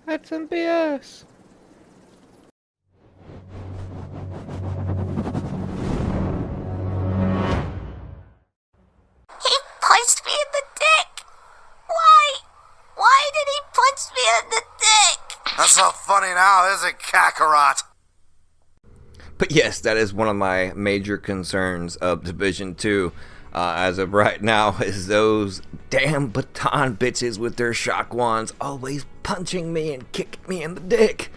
That's some BS. He punched me in the dick! Why? Why did he punch me in the dick? That's not funny now, is it, Kakarot? But yes, that is one of my major concerns of Division 2 as of right now, is those damn baton bitches with their shock wands always punching me and kicking me in the dick.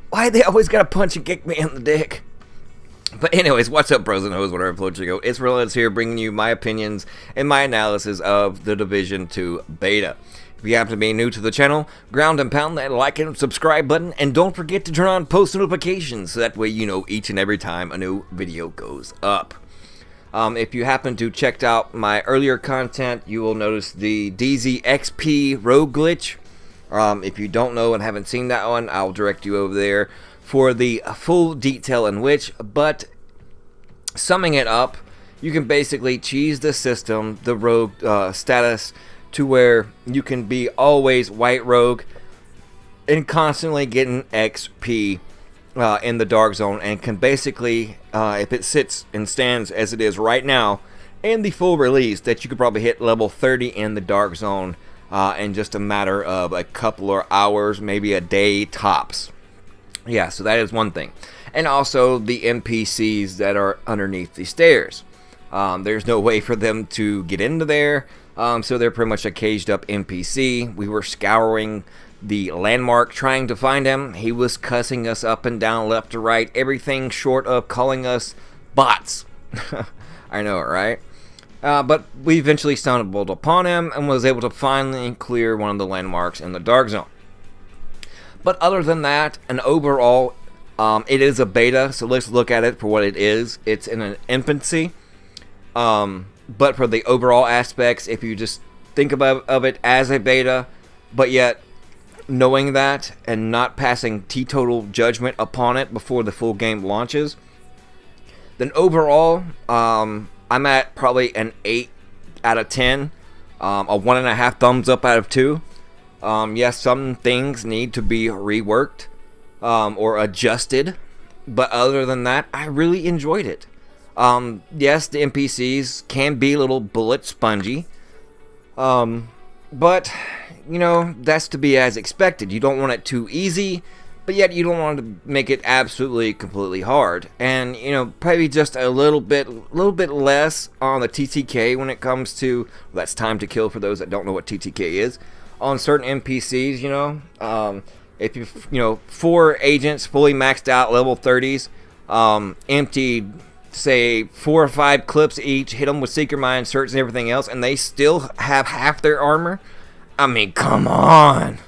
Why they always gotta punch and kick me in the dick? But anyways, what's up, bros and hoes, whatever floats you go. It's Lethalvd here, bringing you my opinions and my analysis of the Division 2 beta. If you happen to be new to the channel, ground and pound that like and subscribe button, and don't forget to turn on post notifications so that way you know each and every time a new video goes up. If you happen to check out my earlier content, you will notice the DZ XP rogue glitch. If you don't know and haven't seen that one, I'll direct you over there for the full detail in which, but summing it up, you can basically cheese the system, the rogue status, to where you can be always white rogue and constantly getting XP in the dark zone, and can basically, if it sits and stands as it is right now in the full release, that you could probably hit level 30 in the dark zone in just a matter of a couple of hours, maybe a day tops. Yeah, so that is one thing. And also the NPCs that are underneath the stairs. There's no way for them to get into there, so they're pretty much a caged up NPC. We were scouring the landmark trying to find him. He was cussing us up and down, left to right, everything short of calling us bots. I know, right? But we eventually stumbled upon him and was able to finally clear one of the landmarks in the dark zone. But other than that, and overall, it is a beta, so let's look at it for what it is. It's in an infancy. But for the overall aspects, if you just think of it as a beta, but yet knowing that and not passing teetotal judgment upon it before the full game launches, then overall, I'm at probably an 8 out of 10, a 1.5 thumbs up out of 2. Yes, some things need to be reworked or adjusted, but other than that, I really enjoyed it. Yes, the NPCs can be a little bullet spongy, but you know, that's to be as expected. You don't want it too easy, but yet you don't want to make it absolutely completely hard. And you know, probably just a little bit less on the TTK when it comes to, well, that's time to kill for those that don't know what TTK is. On certain NPCs, you know, if you know, 4 agents fully maxed out level 30s, emptied say 4 or 5 clips each, hit them with Seeker Mine, Search, and everything else, and they still have half their armor. I mean, come on.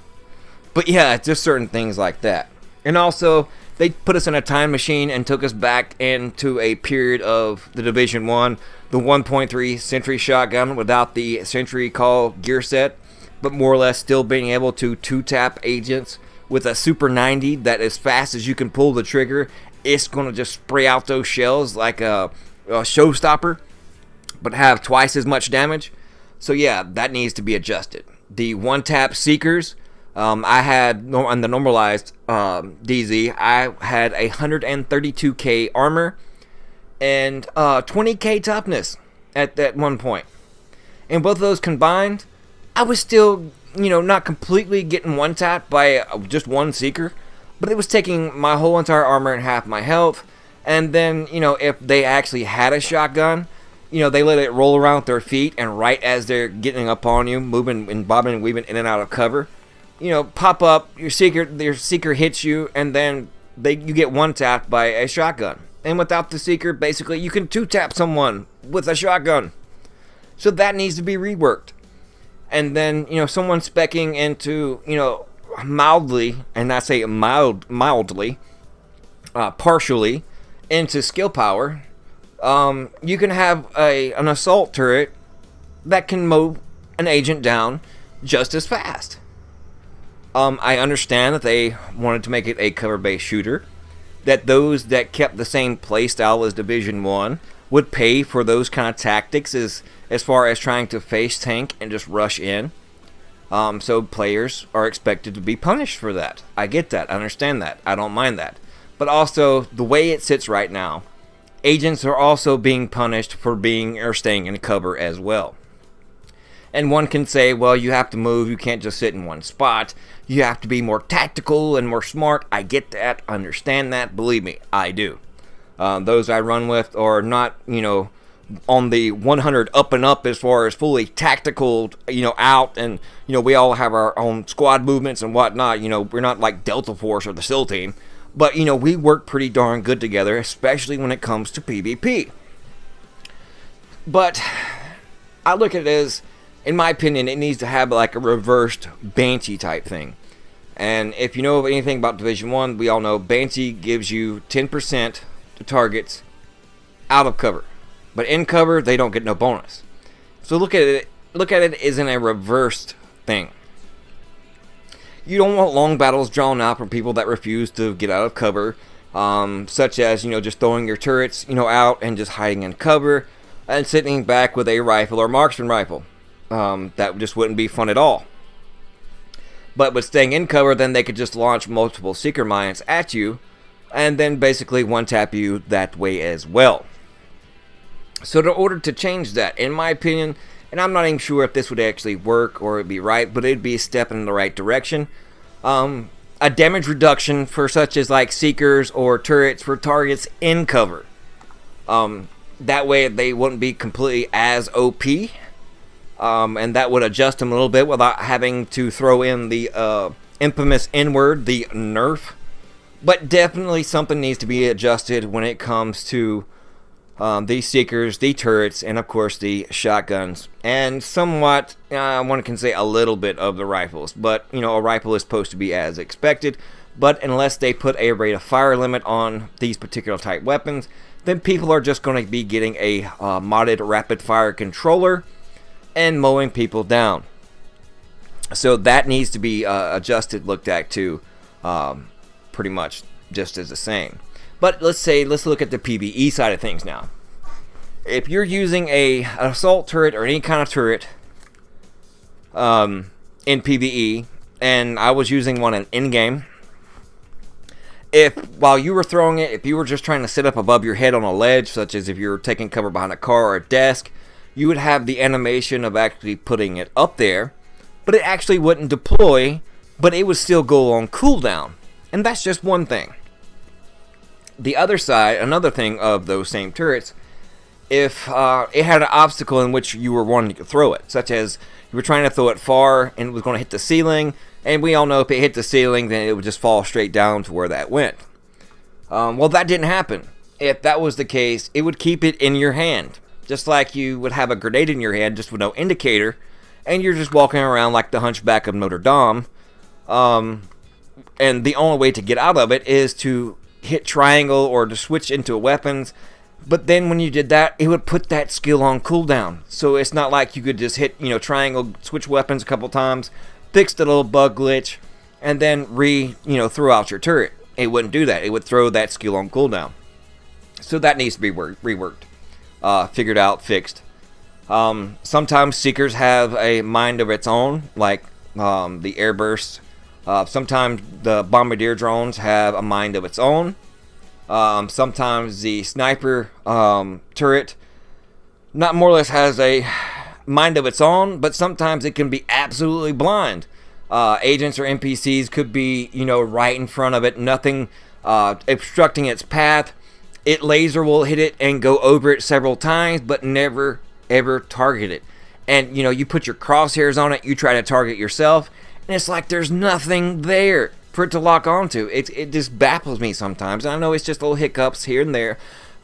But yeah, just certain things like that. And also, they put us in a time machine and took us back into a period of the Division 1, the 1.3 Sentry shotgun without the Sentry Call gear set, but more or less still being able to 2-tap agents with a Super 90 that as fast as you can pull the trigger, it's going to just spray out those shells like a showstopper, but have twice as much damage. So yeah, that needs to be adjusted. The 1-tap Seekers, I had, on the normalized DZ, I had 132k armor and 20k toughness at that one point. And both of those combined, I was still, you know, not completely getting 1-tapped by just one Seeker, but it was taking my whole entire armor and half my health. And then, you know, if they actually had a shotgun, you know, they let it roll around with their feet, and right as they're getting up on you, moving and bobbing and weaving in and out of cover, you know, pop up, your Seeker hits you, and then you get 1-tapped by a shotgun. And without the Seeker, basically, you can 2-tap someone with a shotgun. So that needs to be reworked. And then, you know, someone speccing into, you know, mildly, and I say mildly, partially, into skill power, you can have an assault turret that can mow an agent down just as fast. I understand that they wanted to make it a cover-based shooter, that those that kept the same playstyle as Division 1 would pay for those kind of tactics as far as trying to face tank and just rush in. So players are expected to be punished for that. I get that. I understand that. I don't mind that. But also, the way it sits right now, agents are also being punished for being or staying in cover as well. And one can say, well, you have to move. You can't just sit in one spot. You have to be more tactical and more smart. I get that. Understand that. Believe me, I do. Those I run with are not, on the 100 up and up as far as fully tactical, out. And, we all have our own squad movements and whatnot. We're not like Delta Force or the SEAL team. But, we work pretty darn good together, especially when it comes to PvP. But I look at it as, in my opinion, it needs to have like a reversed Banshee type thing. And if you know anything about Division 1, we all know Banshee gives you 10% to targets out of cover. But in cover, they don't get no bonus. So look at it as in a reversed thing. You don't want long battles drawn out from people that refuse to get out of cover. Such as, just throwing your turrets, out and just hiding in cover. And sitting back with a rifle or marksman rifle. That just wouldn't be fun at all. But with staying in cover, then they could just launch multiple seeker mines at you, and then basically one-tap you that way as well. So in order to change that, in my opinion, and I'm not even sure if this would actually work or it'd be right, but it'd be a step in the right direction. A damage reduction for such as like seekers or turrets for targets in cover. That way they wouldn't be completely as OP. And that would adjust them a little bit without having to throw in the infamous N-word, the nerf. But definitely something needs to be adjusted when it comes to the seekers, the turrets, and of course the shotguns. And somewhat, one can say a little bit of the rifles. But, a rifle is supposed to be as expected. But unless they put a rate of fire limit on these particular type weapons, then people are just going to be getting a modded rapid fire controller and mowing people down. So that needs to be adjusted, looked at too, pretty much just as the same. But let's look at the PvE side of things now. If you're using an assault turret or any kind of turret in PvE, and I was using one in game, while you were throwing it, if you were just trying to sit up above your head on a ledge, such as if you were taking cover behind a car or a desk, you would have the animation of actually putting it up there, but it actually wouldn't deploy, but it would still go on cooldown. And that's just one thing. The other side, another thing of those same turrets, if it had an obstacle in which you were wanting to throw it, such as you were trying to throw it far and it was going to hit the ceiling, and we all know if it hit the ceiling, then it would just fall straight down to where that went. Well, that didn't happen. If that was the case, it would keep it in your hand. Just like you would have a grenade in your hand just with no indicator, and you're just walking around like the Hunchback of Notre Dame. And the only way to get out of it is to hit triangle or to switch into weapons. But then when you did that, it would put that skill on cooldown. So it's not like you could just hit, triangle, switch weapons a couple times, fix the little bug glitch, and then throw out your turret. It wouldn't do that. It would throw that skill on cooldown. So that needs to be reworked. Figured out, fixed. Sometimes seekers have a mind of its own, like the airbursts. Sometimes the bombardier drones have a mind of its own. Sometimes the sniper turret not more or less has a mind of its own, but sometimes it can be absolutely blind. Agents or NPCs could be, right in front of it, nothing obstructing its path. It laser will hit it and go over it several times, but never ever target it. And you put your crosshairs on it, you try to target yourself, and it's like there's nothing there for it to lock onto. It just baffles me sometimes. I know it's just little hiccups here and there,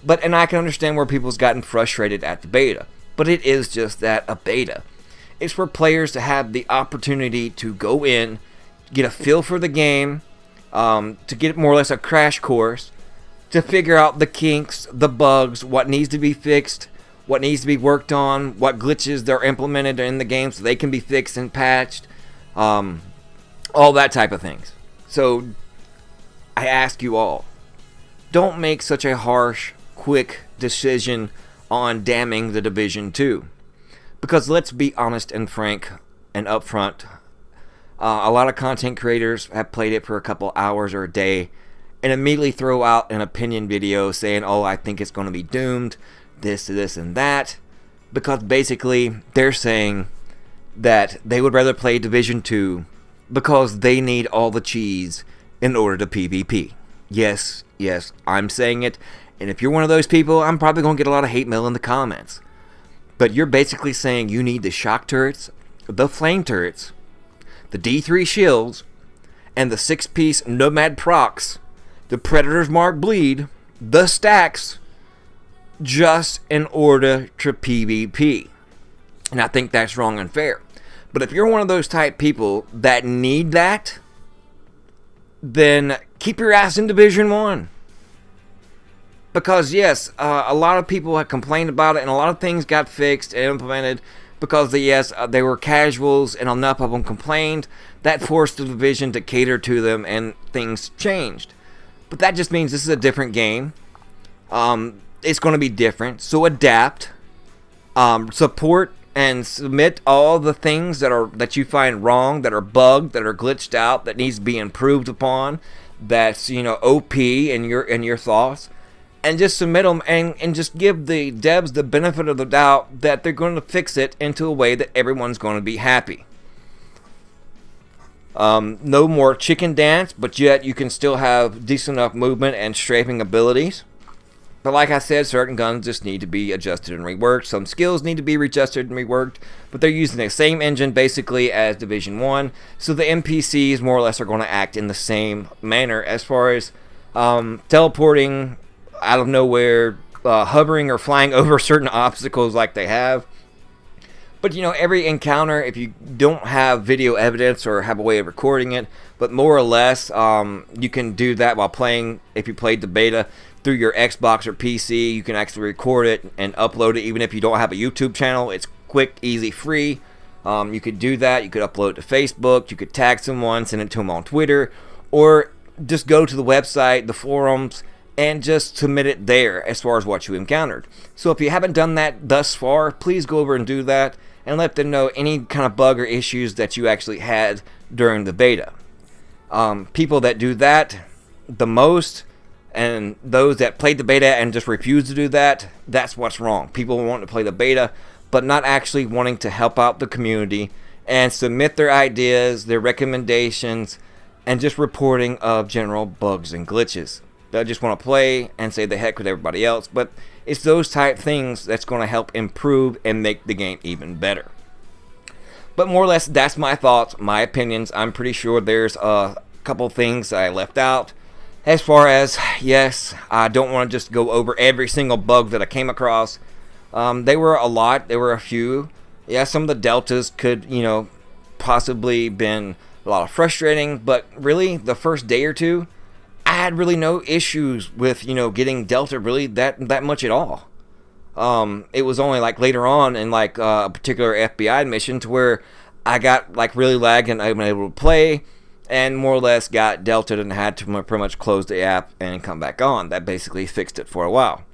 and I can understand where people's gotten frustrated at the beta. But it is just that, a beta. It's for players to have the opportunity to go in, get a feel for the game, to get more or less a crash course, to figure out the kinks, the bugs, what needs to be fixed, what needs to be worked on, what glitches they're implemented in the game so they can be fixed and patched, all that type of things. So I ask you all, don't make such a harsh, quick decision on damning the Division 2. Because let's be honest and frank and upfront, A lot of content creators have played it for a couple hours or a day and immediately throw out an opinion video saying, oh, I think it's going to be doomed, this, and that, because basically they're saying that they would rather play Division 2 because they need all the cheese in order to PvP. Yes, I'm saying it, and if you're one of those people, I'm probably going to get a lot of hate mail in the comments. But you're basically saying you need the shock turrets, the flame turrets, the D3 shields, and the 6-piece Nomad procs, the Predator's Mark bleed, the stacks, just in order to PvP. And I think that's wrong and fair. But if you're one of those type people that need that, then keep your ass in Division 1. Because yes, a lot of people have complained about it, and a lot of things got fixed and implemented because they were casuals, and enough of them complained. That forced the division to cater to them, and things changed. But that just means this is a different game. It's going to be different, so adapt, support, and submit all the things that you find wrong, that are bugged, that are glitched out, that needs to be improved upon, that's OP in your thoughts. And just submit them and just give the devs the benefit of the doubt that they're going to fix it into a way that everyone's going to be happy. No more chicken dance, but yet you can still have decent enough movement and strafing abilities. But like I said, certain guns just need to be adjusted and reworked. Some skills need to be readjusted and reworked. But they're using the same engine basically as Division 1. So the NPCs more or less are going to act in the same manner as far as teleporting out of nowhere, hovering or flying over certain obstacles like they have. But every encounter, if you don't have video evidence or have a way of recording it, but more or less you can do that while playing. If you played the beta through your Xbox or PC, you can actually record it and upload it. Even if you don't have a YouTube channel, it's quick, easy, free. You could do that. You could upload it to Facebook. You could tag someone, send it to them on Twitter, or just go to the website, the forums, and just submit it there as far as what you encountered. So if you haven't done that thus far, please go over and do that and let them know any kind of bug or issues that you actually had during the beta. People that do that the most, and those that played the beta and just refuse to do that, that's what's wrong. People want to play the beta, but not actually wanting to help out the community and submit their ideas, their recommendations, and just reporting of general bugs and glitches. They just want to play and say the heck with everybody else, but it's those type things that's going to help improve and make the game even better. But more or less, that's my thoughts, my opinions. I'm pretty sure there's a couple things I left out. As far as, yes, I don't want to just go over every single bug that I came across. They were a lot. There were a few. Yeah, some of the deltas could, possibly been a lot of frustrating, but really, the first day or two, I had really no issues with, getting delta really that much at all. It was only like later on in like a particular FBI mission to where I got like really lagged and I was able to play and more or less got delta and had to pretty much close the app and come back on. That basically fixed it for a while.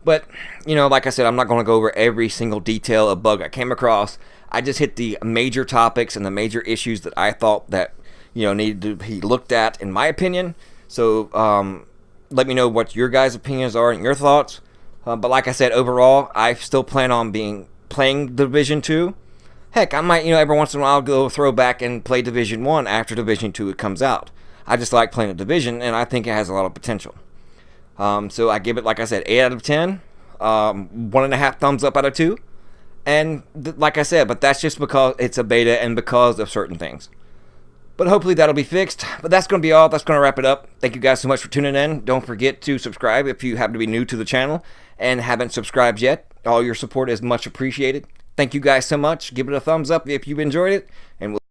But, like I said, I'm not going to go over every single detail of bug I came across. I just hit the major topics and the major issues that I thought that needed to be looked at in my opinion. So let me know what your guys' opinions are and your thoughts. But like I said, overall, I still plan on playing Division 2. Heck, I might, every once in a while go throw back and play Division 1 after Division 2 comes out. I just like playing a Division, and I think it has a lot of potential. So I give it, like I said, 8 out of 10. 1.5 thumbs up out of 2. And like I said, but that's just because it's a beta and because of certain things. But hopefully that'll be fixed. But that's going to be all. That's going to wrap it up. Thank you guys so much for tuning in. Don't forget to subscribe if you happen to be new to the channel and haven't subscribed yet. All your support is much appreciated. Thank you guys so much. Give it a thumbs up if you've enjoyed it. And we'll